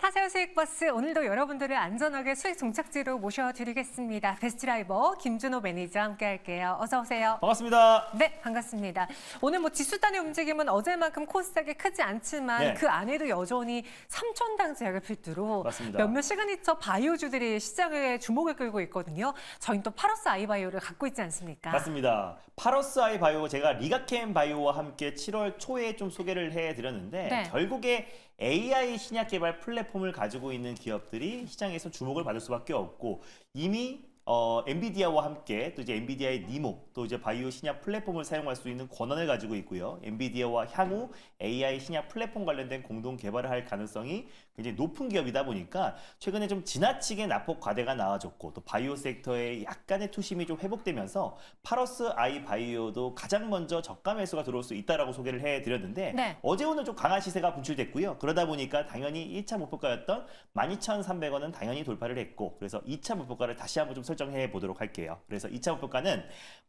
하세요 수익버스, 오늘도 여러분들을 안전하게 수익 종착지로 모셔드리겠습니다. 베스트드라이버 김준호 매니저 함께 할게요. 어서 오세요. 반갑습니다. 네, 반갑습니다. 오늘 지수 단위 움직임은 어제만큼 코스닥이 크지 않지만 네. 그 안에도 여전히 3,000당 제약을 필두로 맞습니다. 몇몇 시그니처 바이오주들이 시장에 주목을 끌고 있거든요. 저희는 또 파러스 아이바이오를 갖고 있지 않습니까? 맞습니다. 파러스 아이 바이오 제가 리가캠 바이오와 함께 7월 초에 좀 소개를 해드렸는데 네. 결국에 AI 신약 개발 플랫폼을 가지고 있는 기업들이 시장에서 주목을 받을 수밖에 없고 이미 엔비디아와 함께 또 이제 엔비디아의 니모 또 이제 바이오 신약 플랫폼을 사용할 수 있는 권한을 가지고 있고요. 엔비디아와 향후 AI 신약 플랫폼 관련된 공동 개발을 할 가능성이 굉장히 높은 기업이다 보니까 최근에 좀 지나치게 낙폭 과대가 나와줬고 또 바이오 섹터의 약간의 투심이 좀 회복되면서 파러스 아이 바이오도 가장 먼저 저가 매수가 들어올 수 있다라고 소개를 해드렸는데 네. 어제 오늘 좀 강한 시세가 분출됐고요. 그러다 보니까 당연히 1차 목표가였던 12,300원은 당연히 돌파를 했고 그래서 2차 목표가를 다시 한번 좀 설정해 보도록 할게요. 그래서 2차 목표가는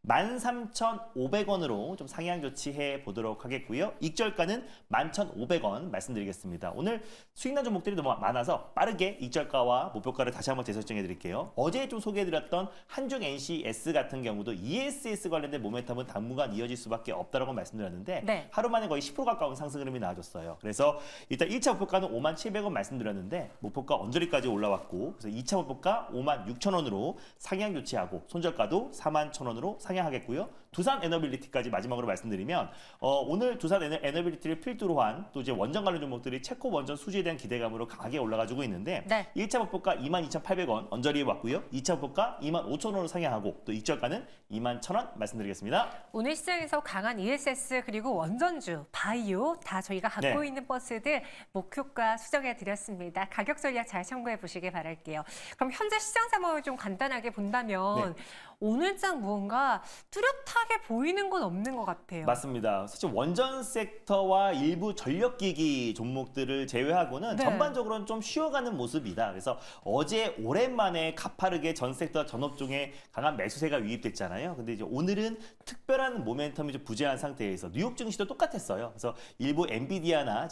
13,500원으로 좀 상향 조치해 보도록 하겠고요. 익절가는 11,500원 말씀드리겠습니다. 오늘 수익난 종목들이 너무 많아서 빠르게 익절가와 목표가를 다시 한번 재설정해 드릴게요. 어제 좀 소개해 드렸던 한중 NCS 같은 경우도 ESS 관련된 모멘텀은 당분간 이어질 수밖에 없다라고 말씀드렸는데 네. 하루 만에 거의 10% 가까운 상승 흐름이 나와줬어요. 그래서 일단 1차 목표가는 57,700원 말씀드렸는데 목표가 언저리까지 올라왔고 그래서 2차 목표가 56,000원으로 상향 조치하고 손절가도 41,000원으로 상향하겠고요. 두산 에너빌리티까지 마지막으로 말씀드리면 오늘 두산 에너빌리티를 필두로 한 또 이제 원전 관련 종목들이 체코 원전 수주에 대한 기대감으로 강하게 올라가지고 있는데 네. 1차 목표가 22,800원 언저리에 왔고요. 2차 목표가 25,000원으로 상향하고 또 익절가는 21,000원 말씀드리겠습니다. 오늘 시장에서 강한 ESS 그리고 원전주, 바이오 다 저희가 갖고 네. 있는 버스들 목표가 수정해 드렸습니다. 가격 전략 잘 참고해 보시길 바랄게요. 그럼 현재 시장 상황을 좀 간단하게 본다면 네. 오늘장 무언가 뚜렷하게 보이는 건 없는 것 같아요. 맞습니다. 사실 원전 섹터와 일부 전력기기 종목들을 제외하고는 네. 전반적으로는 좀 쉬어가는 모습이다. 그래서 어제 오랜만에 가파르게 전 섹터 전업종에 강한 매수세가 유입됐잖아요. 근데 이제 오늘은 특별한 모멘텀이 좀 부재한 상태에서 뉴욕 증시도 똑같았어요. 그래서 일부 엔비디아나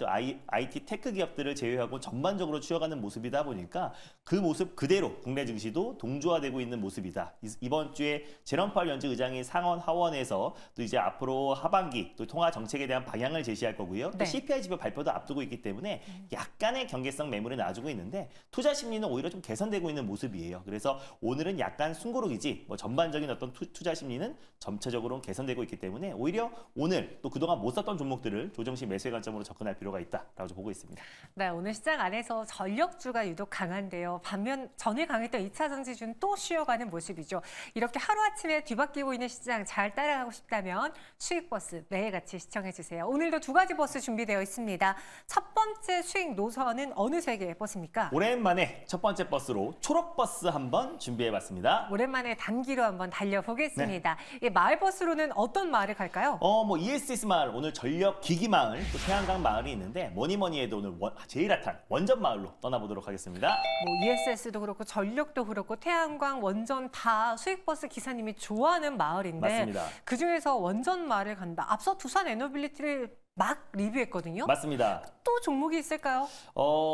IT 테크 기업들을 제외하고 전반적으로 쉬어가는 모습이다 보니까 그 모습 그대로 국내 증시도 동조화되고 있는 모습이다. 이번 주에 제롬 파월 연준 의장이 상원 하원에서 또 이제 앞으로 하반기 또 통화 정책에 대한 방향을 제시할 거고요. 네. 또 CPI 지표 발표도 앞두고 있기 때문에 약간의 경계성 매물이 나와주고 있는데 투자 심리는 오히려 좀 개선되고 있는 모습이에요. 그래서 오늘은 약간 숨고르기지 전반적인 어떤 투자 심리는 전체적으로 개선되고 있기 때문에 오히려 오늘 또 그동안 못 썼던 종목들을 조정시 매수의 관점으로 접근할 필요가 있다라고 보고 있습니다. 네, 오늘 시장 안에서 전력주가 유독 강한데요. 반면 전일 강했던 2차 전지주는 또 쉬어가는 모습이죠. 이렇게 하루아침에 뒤바뀌고 있는 시장 잘 따라가고 싶다면 수익버스 매일같이 시청해주세요. 오늘도 두 가지 버스 준비되어 있습니다. 첫 번째 수익 노선은 어느 세계의 버스입니까? 오랜만에 첫 번째 버스로 초록버스 한번 준비해봤습니다. 오랜만에 단기로 한번 달려보겠습니다. 이 마을버스로는 어떤 마을을 갈까요? ESS 마을, 오늘 전력 기기 마을, 또 태양광 마을이 있는데 뭐니 해도 오늘 제일 핫한 원전 마을로 떠나보도록 하겠습니다. ESS도 그렇고 전력도 그렇고 태양광, 원전 다 수익버스 기사님이 좋아하는 마을인데 맞습니다. 그중에서 원전 마을을 간다. 앞서 두산 에너빌리티를 막 리뷰했거든요. 맞습니다. 또 종목이 있을까요?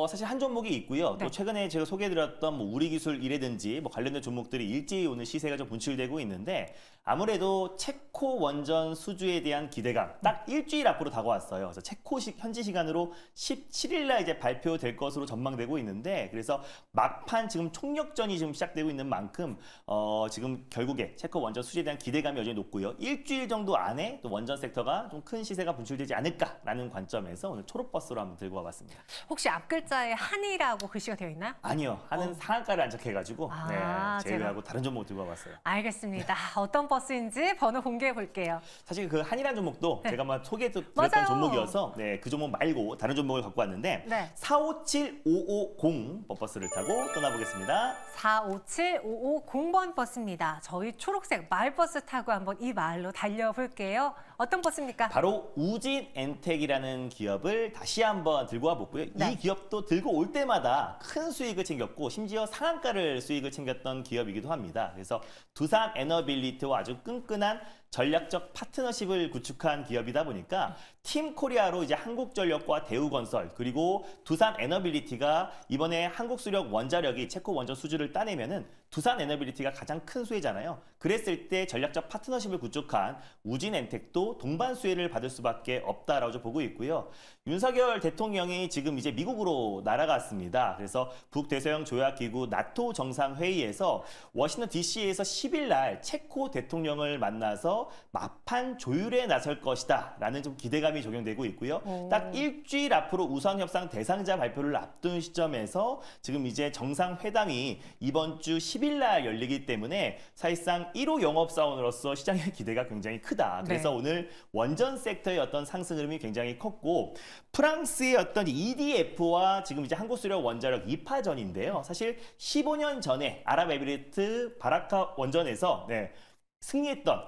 사실 한 종목이 있고요. 네. 또 최근에 제가 소개해드렸던 우리기술이라든지 관련된 종목들이 일제히 오늘 시세가 좀 분출되고 있는데 아무래도 체코 원전 수주에 대한 기대감 딱 일주일 앞으로 다가왔어요. 그래서 체코 현지 시간으로 17일 날 이제 발표될 것으로 전망되고 있는데 그래서 막판 지금 총력전이 지금 시작되고 있는 만큼 지금 결국에 체코 원전 수주에 대한 기대감이 여전히 높고요. 일주일 정도 안에 또 원전 섹터가 좀 큰 시세가 분출되지 않을까라는 관점에서 오늘 초록버스로 한번 들고 와봤습니다. 혹시 앞글자에 한이라고 글씨가 되어 있나요? 아니요. 하는 상한가를 안 적해가지고 제외하고 제가- 다른 종목 들고 와봤어요. 알겠습니다. 어떤 버스인지 번호 공개해 볼게요. 사실 그 한이란 종목도 네. 제가 아마 소개해드렸던 맞아요. 종목이어서 그 종목 말고 다른 종목을 갖고 왔는데 네. 457550 버스를 타고 떠나보겠습니다. 457550번 버스입니다. 저희 초록색 마을버스 타고 한번 이 마을로 달려볼게요. 어떤 버스입니까? 바로 우진엔텍이라는 기업을 다시 한번 들고 와봤고요. 네. 이 기업도 들고 올 때마다 큰 수익을 챙겼고 심지어 상한가를 수익을 챙겼던 기업이기도 합니다. 그래서 두산 에너빌리티와 아주 끈끈한 전략적 파트너십을 구축한 기업이다 보니까 팀 코리아로 이제 한국전력과 대우건설 그리고 두산 에너빌리티가 이번에 한국수력 원자력이 체코 원전 수주를 따내면은 두산 에너빌리티가 가장 큰 수혜잖아요. 그랬을 때 전략적 파트너십을 구축한 우진엔텍도 동반 수혜를 받을 수밖에 없다라고 보고 있고요. 윤석열 대통령이 지금 이제 미국으로 날아갔습니다. 그래서 북대서양 조약기구 나토 정상회의에서 워싱턴 DC에서 10일 날 체코 대통령을 만나서 마판 조율에 나설 것이다라는 좀 기대감이 적용되고 있고요. 딱 일주일 앞으로 우선협상 대상자 발표를 앞둔 시점에서 지금 이제 정상회담이 이번 주 10일 날 열리기 때문에 사실상 1호 영업사원으로서 시장의 기대가 굉장히 크다. 그래서 네. 오늘 원전 섹터의 어떤 상승 흐름이 굉장히 컸고 프랑스의 어떤 EDF와 지금 이제 한국수력 원자력 2파전인데요. 사실 15년 전에 아랍에미리트 바라카 원전에서 승리했던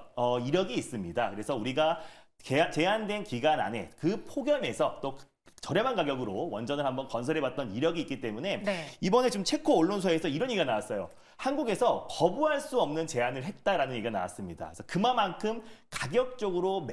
이력이 있습니다. 그래서 우리가 제한된 기간 안에 그 폭염에서 또 저렴한 가격으로 원전을 한번 건설해봤던 이력이 있기 때문에 네. 이번에 지금 체코 언론사에서 이런 얘기가 나왔어요. 한국에서 거부할 수 없는 제안을 했다라는 얘기가 나왔습니다. 그래서 그만큼 가격적으로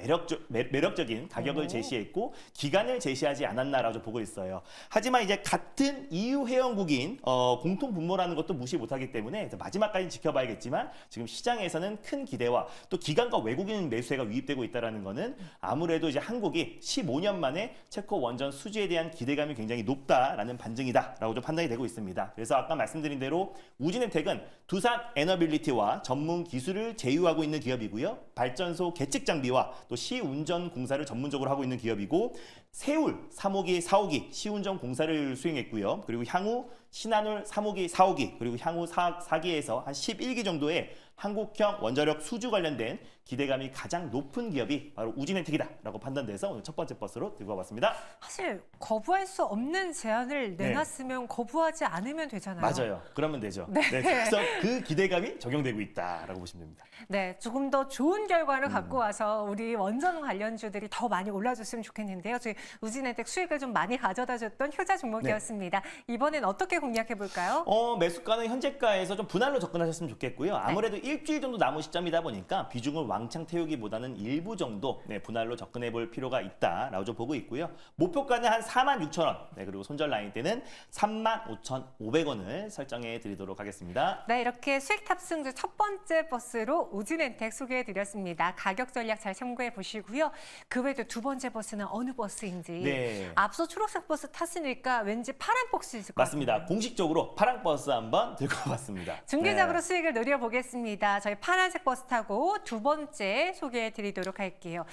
매력적인 가격을 제시했고 기간을 제시하지 않았나라고 보고 있어요. 하지만 이제 같은 EU 회원국인 공통 분모라는 것도 무시 못하기 때문에 마지막까지 지켜봐야겠지만 지금 시장에서는 큰 기대와 또 기관과 외국인 매수세가 유입되고 있다는 거는 아무래도 이제 한국이 15년 만에 체코 원전 수주에 대한 기대감이 굉장히 높다라는 반증이다라고 좀 판단이 되고 있습니다. 그래서 아까 말씀드린 대로 우진엔텍은 두산 에너빌리티와 전문 기술을 제휴하고 있는 기업이고요. 발전소 계측 장비와 또 시운전 공사를 전문적으로 하고 있는 기업이고 세울 3호기, 4호기 시운전 공사를 수행했고요. 그리고 향후 신한울 3호기, 4호기 그리고 향후 4기에서 한 11기 정도의 한국형 원자력 수주 관련된 기대감이 가장 높은 기업이 바로 우진엔텍이다라고 판단돼서 오늘 첫 번째 버스로 들고 와봤습니다. 사실 거부할 수 없는 제안을 내놨으면 거부하지 않으면 되잖아요. 맞아요. 그러면 되죠. 네. 그래서 그 기대감이 적용되고 있다라고 보시면 됩니다. 네, 조금 더 좋은 결과를 갖고 와서 우리 원전 관련주들이 더 많이 올라줬으면 좋겠는데요. 저희 우진엔텍 수익을 좀 많이 가져다줬던 효자 종목이었습니다. 이번엔 어떻게 공략해 볼까요? 매수가는 현재가에서 좀 분할로 접근하셨으면 좋겠고요. 아무래도 일주일 정도 남은 시점이다 보니까 비중을 왕창 태우기보다는 일부 정도 분할로 접근해 볼 필요가 있다라고 좀 보고 있고요. 목표가는 한 46,000원, 그리고 손절 라인 때는 35,500원을 설정해 드리도록 하겠습니다. 네, 이렇게 수익 탑승주 첫 번째 버스로 우진엔텍 소개해 드렸습니다. 가격 전략 잘 참고해 보시고요. 그 외에도 두 번째 버스는 어느 버스인지. 네. 앞서 초록색 버스 탔으니까 왠지 파란 버스일 것 같아요. 맞습니다. 공식적으로 파란 버스 한번 들고 와봤습니다. 중기적으로 수익을 노려보겠습니다. 저희 파란색 버스 타고 두 번째 소개해 드리도록 할게요.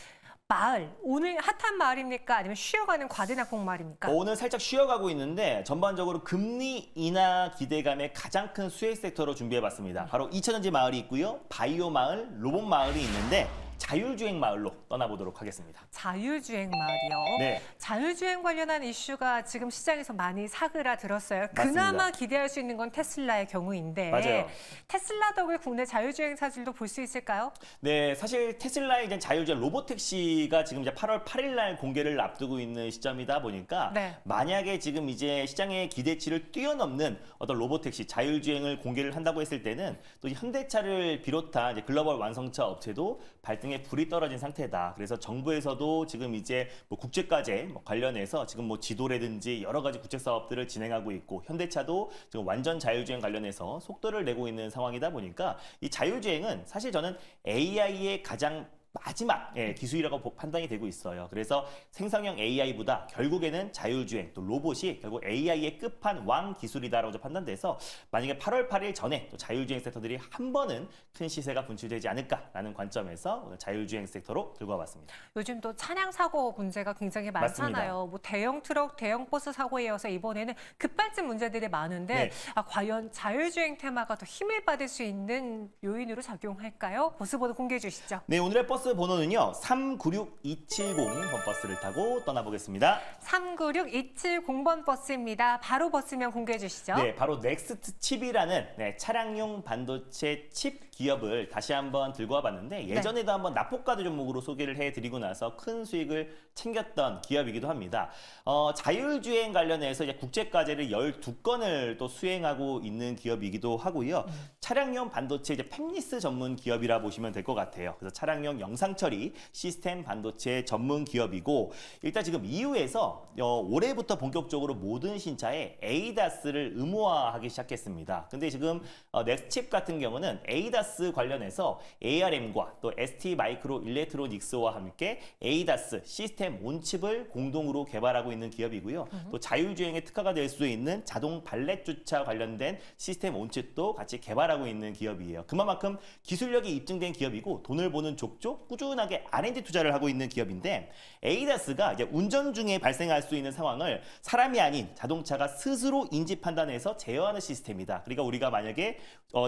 마을, 오늘 핫한 마을입니까? 아니면 쉬어가는 과대낙폭 마을입니까? 오늘 살짝 쉬어가고 있는데 전반적으로 금리 인하 기대감의 가장 큰 수혜 섹터로 준비해봤습니다. 바로 2차전지 마을이 있고요. 바이오 마을, 로봇 마을이 있는데 자율주행 마을로 떠나보도록 하겠습니다. 자율주행 마을이요. 네. 자율주행 관련한 이슈가 지금 시장에서 많이 사그라들었어요. 맞습니다. 그나마 기대할 수 있는 건 테슬라의 경우인데 맞아요. 테슬라 덕에 국내 자율주행 사실도 볼 수 있을까요? 네, 사실 테슬라의 이제 자율주행 로보택시가 지금 이제 8월 8일 날 공개를 앞두고 있는 시점이다 보니까 네. 만약에 지금 이제 시장의 기대치를 뛰어넘는 어떤 로보택시 자율주행을 공개를 한다고 했을 때는 또 현대차를 비롯한 이제 글로벌 완성차 업체도 발등에 불이 떨어진 상태다. 그래서 정부에서도 지금 이제 뭐 국제과제 관련해서 지금 뭐 지도라든지 여러 가지 국제 사업들을 진행하고 있고 현대차도 지금 완전 자율주행 관련해서 속도를 내고 있는 상황이다 보니까 이 자율주행은 사실 저는 AI의 가장 마지막 기술이라고 판단이 되고 있어요. 그래서 생성형 AI보다 결국에는 자율주행 또 로봇이 결국 AI의 끝판왕 기술이다라고 판단돼서 만약에 8월 8일 전에 또 자율주행 섹터들이 한 번은 큰 시세가 분출되지 않을까라는 관점에서 오늘 자율주행 섹터로 들고 와봤습니다. 요즘 또 차량 사고 문제가 굉장히 많잖아요. 맞습니다. 뭐 대형 트럭, 대형 버스 사고에 이어서 이번에는 급발진 문제들이 많은데 네. 과연 자율주행 테마가 더 힘을 받을 수 있는 요인으로 작용할까요? 버스보드 공개해 주시죠. 네, 오늘의 버스 번호는요. 396270번 버스를 타고 떠나보겠습니다. 396270번 버스입니다. 바로 버스명 공개해 주시죠. 네, 바로 넥스트 칩이라는 차량용 반도체 칩 기업을 다시 한번 들고 와봤는데 예전에도 한번 납폭과도 종목으로 소개를 해드리고 나서 큰 수익을 챙겼던 기업이기도 합니다. 자율주행 관련해서 이제 국제과제를 12건을 또 수행하고 있는 기업이기도 하고요. 차량용 반도체 이제 팹리스 전문 기업이라 보시면 될 것 같아요. 그래서 차량용 영상처리 시스템 반도체 전문 기업이고 일단 지금 EU에서 올해부터 본격적으로 모든 신차에 ADAS를 의무화하기 시작했습니다. 근데 지금 넥스칩 같은 경우는 ADAS 관련해서 ARM과 또 ST 마이크로 일렉트로닉스와 함께 ADAS 시스템 온칩을 공동으로 개발하고 있는 기업이고요. 또 자율주행에 특화가 될 수 있는 자동 발렛 주차 관련된 시스템 온칩도 같이 개발하고 있는 기업이에요. 그만큼 기술력이 입증된 기업이고 돈을 버는 족족 꾸준하게 R&D 투자를 하고 있는 기업인데 ADAS가 이제 운전 중에 발생할 수 있는 상황을 사람이 아닌 자동차가 스스로 인지 판단해서 제어하는 시스템이다. 그러니까 우리가 만약에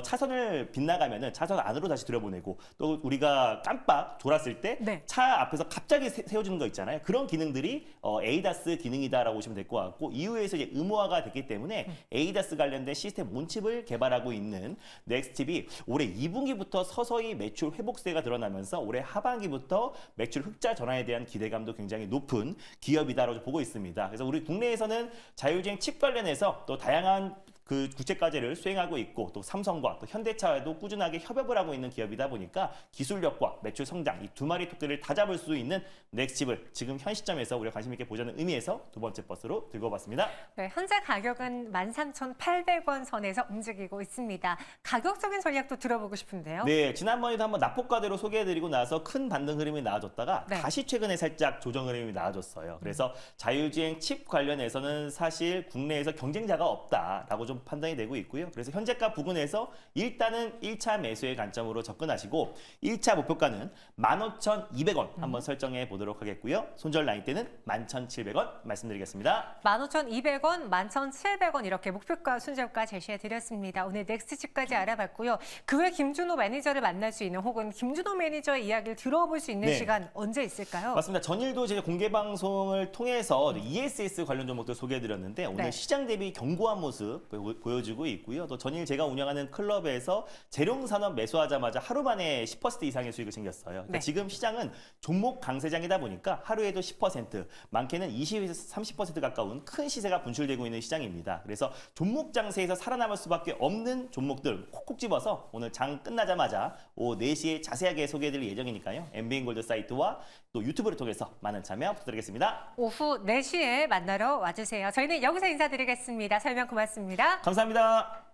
차선을 빗나가면은 차선 안으로 다시 들여보내고 또 우리가 깜빡 졸았을 때 차 앞에서 갑자기 세워지는 거 있잖아요. 그런 기능들이 ADAS 기능이다라고 보시면 될 것 같고 EU에서 이제 의무화가 됐기 때문에 ADAS 관련된 시스템 온칩을 개발하고 있는 넥스칩이 올해 2분기부터 서서히 매출 회복세가 드러나면서 올해 하반기부터 매출 흑자 전환에 대한 기대감도 굉장히 높은 기업이다라고 보고 있습니다. 그래서 우리 국내에서는 자율주행 칩 관련해서 또 다양한 그 국제과제를 수행하고 있고 또 삼성과 또 현대차와도 꾸준하게 협업을 하고 있는 기업이다 보니까 기술력과 매출 성장 이 두 마리 토끼를 다 잡을 수 있는 넥스칩을 지금 현 시점에서 우리가 관심 있게 보자는 의미에서 두 번째 버스로 들고 와봤습니다. 네, 현재 가격은 13,800원 선에서 움직이고 있습니다. 가격적인 전략도 들어보고 싶은데요. 네, 지난번에도 한번 납폭과대로 소개해드리고 나서 큰 반등 흐름이 나와줬다가 다시 최근에 살짝 조정 흐름이 나와줬어요. 그래서 자율주행 칩 관련해서는 사실 국내에서 경쟁자가 없다라고 좀 판단이 되고 있고요. 그래서 현재가 부근에서 일단은 1차 매수의 관점으로 접근하시고 1차 목표가는 15,200원 한번 설정해 보도록 하겠고요. 손절 라인 때는 11,700원 말씀드리겠습니다. 15,200원, 11,700원 이렇게 목표가 순저가 제시해 드렸습니다. 오늘 넥스트칩까지 알아봤고요. 그 외 김준호 매니저를 만날 수 있는 혹은 김준호 매니저의 이야기를 들어볼 수 있는 시간 언제 있을까요? 맞습니다. 전일도 제가 공개 방송을 통해서 ESS 관련 종목들 소개해 드렸는데 오늘 시장 대비 견고한 모습 보여주고 있고요. 또 전일 제가 운영하는 클럽에서 재룡산업 매수하자마자 하루 만에 10% 이상의 수익을 챙겼어요. 그러니까 지금 시장은 종목 강세장이다 보니까 하루에도 10%, 많게는 20에서 30% 가까운 큰 시세가 분출되고 있는 시장입니다. 그래서 종목 장세에서 살아남을 수밖에 없는 종목들 콕콕 집어서 오늘 장 끝나자마자 오후 4시에 자세하게 소개해드릴 예정이니까요. MBN골드 사이트와 또 유튜브를 통해서 많은 참여 부탁드리겠습니다. 오후 4시에 만나러 와주세요. 저희는 여기서 인사드리겠습니다. 설명 고맙습니다. 감사합니다.